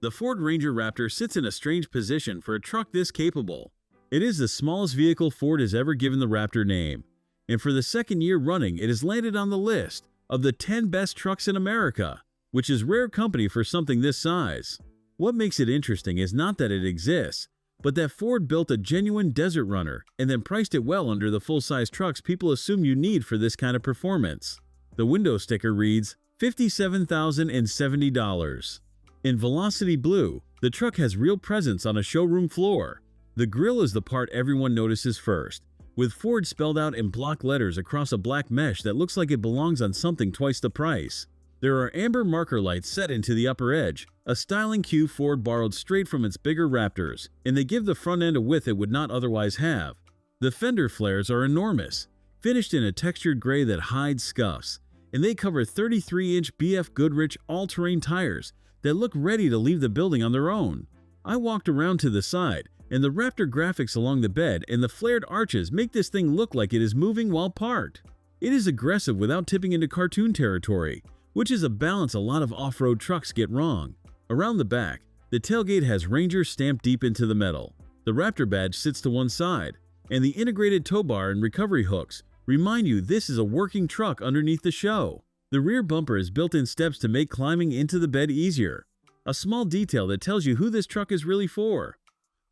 The Ford Ranger Raptor sits in a strange position for a truck this capable. It is the smallest vehicle Ford has ever given the Raptor name, and for the second year running it has landed on the list of the 10 best trucks in America, which is rare company for something this size. What makes it interesting is not that it exists, but that Ford built a genuine desert runner and then priced it well under the full-size trucks people assume you need for this kind of performance. The window sticker reads $57,070. In Velocity Blue, the truck has real presence on a showroom floor. The grille is the part everyone notices first, with Ford spelled out in block letters across a black mesh that looks like it belongs on something twice the price. There are amber marker lights set into the upper edge, a styling cue Ford borrowed straight from its bigger Raptors, and they give the front end a width it would not otherwise have. The fender flares are enormous, finished in a textured gray that hides scuffs, and they cover 33-inch BFGoodrich all-terrain tires that look ready to leave the building on their own. I walked around to the side, and the Raptor graphics along the bed and the flared arches make this thing look like it is moving while parked. It is aggressive without tipping into cartoon territory, which is a balance a lot of off-road trucks get wrong. Around the back, the tailgate has Ranger stamped deep into the metal. The Raptor badge sits to one side, and the integrated tow bar and recovery hooks remind you this is a working truck underneath the show. The rear bumper has built-in steps to make climbing into the bed easier, a small detail that tells you who this truck is really for.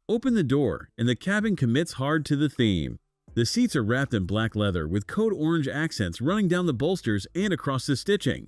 Open the door, and the cabin commits hard to the theme. The seats are wrapped in black leather with code orange accents running down the bolsters and across the stitching,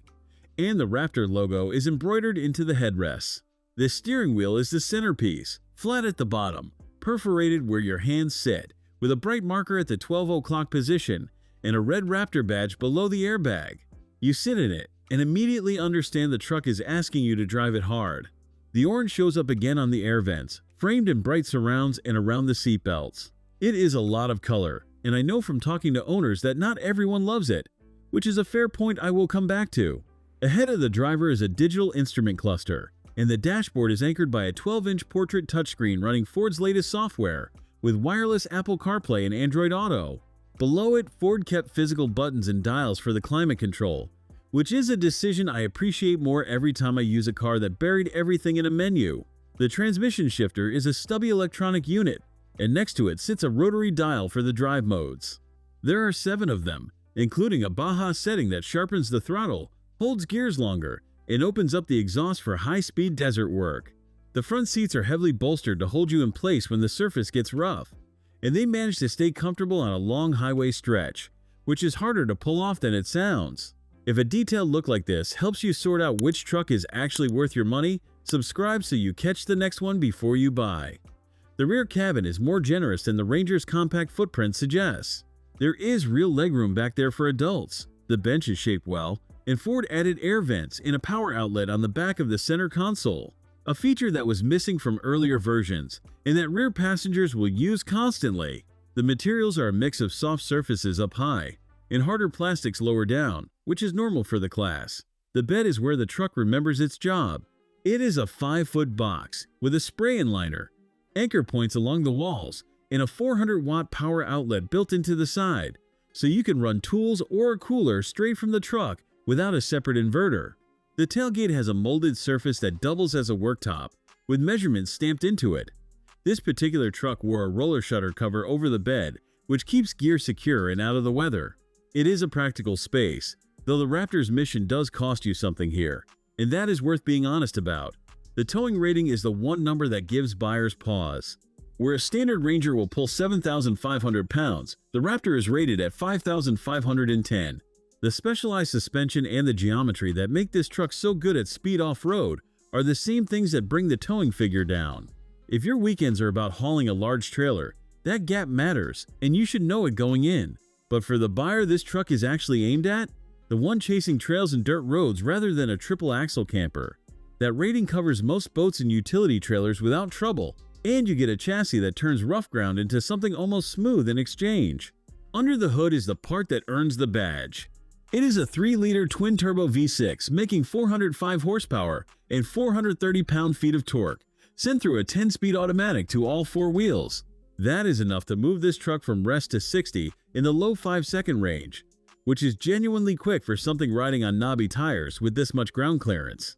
and the Raptor logo is embroidered into the headrests. The steering wheel is the centerpiece, flat at the bottom, perforated where your hands sit, with a bright marker at the 12 o'clock position and a red Raptor badge below the airbag. You sit in it and immediately understand the truck is asking you to drive it hard. The orange shows up again on the air vents, framed in bright surrounds and around the seat belts. It is a lot of color, and I know from talking to owners that not everyone loves it, which is a fair point I will come back to. Ahead of the driver is a digital instrument cluster, and the dashboard is anchored by a 12-inch portrait touchscreen running Ford's latest software, with wireless Apple CarPlay and Android Auto. Below it, Ford kept physical buttons and dials for the climate control, which is a decision I appreciate more every time I use a car that buried everything in a menu. The transmission shifter is a stubby electronic unit, and next to it sits a rotary dial for the drive modes. There are 7 of them, including a Baja setting that sharpens the throttle, holds gears longer, and opens up the exhaust for high-speed desert work. The front seats are heavily bolstered to hold you in place when the surface gets rough, and they manage to stay comfortable on a long highway stretch, which is harder to pull off than it sounds. If a detailed look like this helps you sort out which truck is actually worth your money, subscribe so you catch the next one before you buy. The rear cabin is more generous than the Ranger's compact footprint suggests. There is real legroom back there for adults. The bench is shaped well, and Ford added air vents and a power outlet on the back of the center console, a feature that was missing from earlier versions and that rear passengers will use constantly. The materials are a mix of soft surfaces up high and harder plastics lower down, which is normal for the class. The bed is where the truck remembers its job. It is a 5-foot box with a spray liner, anchor points along the walls, and a 400-watt power outlet built into the side, so you can run tools or a cooler straight from the truck without a separate inverter. The tailgate has a molded surface that doubles as a worktop, with measurements stamped into it. This particular truck wore a roller shutter cover over the bed, which keeps gear secure and out of the weather. It is a practical space, though the Raptor's mission does cost you something here, and that is worth being honest about. The towing rating is the one number that gives buyers pause. Where a standard Ranger will pull 7,500 pounds, the Raptor is rated at 5,510. The specialized suspension and the geometry that make this truck so good at speed off-road are the same things that bring the towing figure down. If your weekends are about hauling a large trailer, that gap matters, and you should know it going in. But for the buyer this truck is actually aimed at, the one chasing trails and dirt roads rather than a triple-axle camper, that rating covers most boats and utility trailers without trouble, and you get a chassis that turns rough ground into something almost smooth in exchange. Under the hood is the part that earns the badge. It is a 3-liter twin-turbo V6 making 405 horsepower and 430 pound-feet of torque, sent through a 10-speed automatic to all 4 wheels. That is enough to move this truck from rest to 60 in the low 5-second range, which is genuinely quick for something riding on knobby tires with this much ground clearance.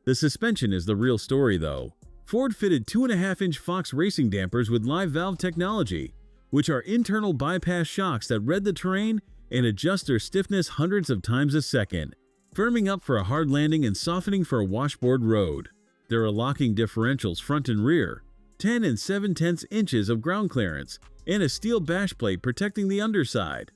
The suspension is the real story though. Ford fitted 2.5-inch Fox racing dampers with live valve technology, which are internal bypass shocks that read the terrain and adjust their stiffness hundreds of times a second, firming up for a hard landing and softening for a washboard road. There are locking differentials front and rear, 10 and 7/10 inches of ground clearance, and a steel bash plate protecting the underside.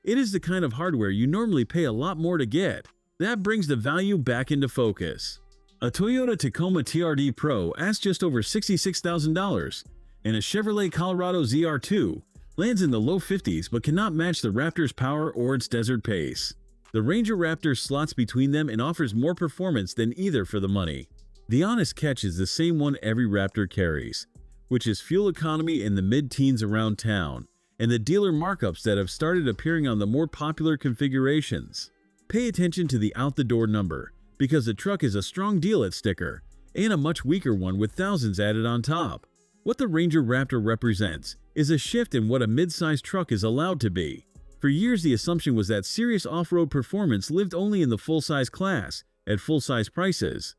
It is the kind of hardware you normally pay a lot more to get. That brings the value back into focus. A Toyota Tacoma TRD Pro asks just over $66,000, and a Chevrolet Colorado ZR2 lands in the low 50s but cannot match the Raptor's power or its desert pace. The Ranger Raptor slots between them and offers more performance than either for the money. The honest catch is the same one every Raptor carries, which is fuel economy in the mid-teens around town, and the dealer markups that have started appearing on the more popular configurations. Pay attention to the out-the-door number, because the truck is a strong deal at sticker, and a much weaker one with thousands added on top. What the Ranger Raptor represents is a shift in what a mid-size truck is allowed to be. For years the assumption was that serious off-road performance lived only in the full-size class, at full-size prices.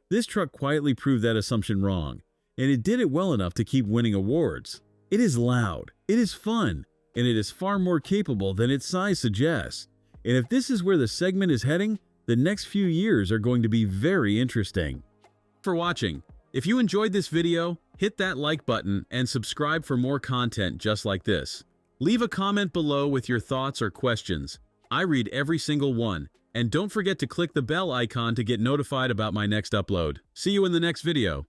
This truck quietly proved that assumption wrong, and it did it well enough to keep winning awards. It is loud, it is fun, and it is far more capable than its size suggests. And if this is where the segment is heading, the next few years are going to be very interesting. For watching. If you enjoyed this video, hit that like button and subscribe for more content just like this. Leave a comment below with your thoughts or questions. I read every single one. And don't forget to click the bell icon to get notified about my next upload. See you in the next video.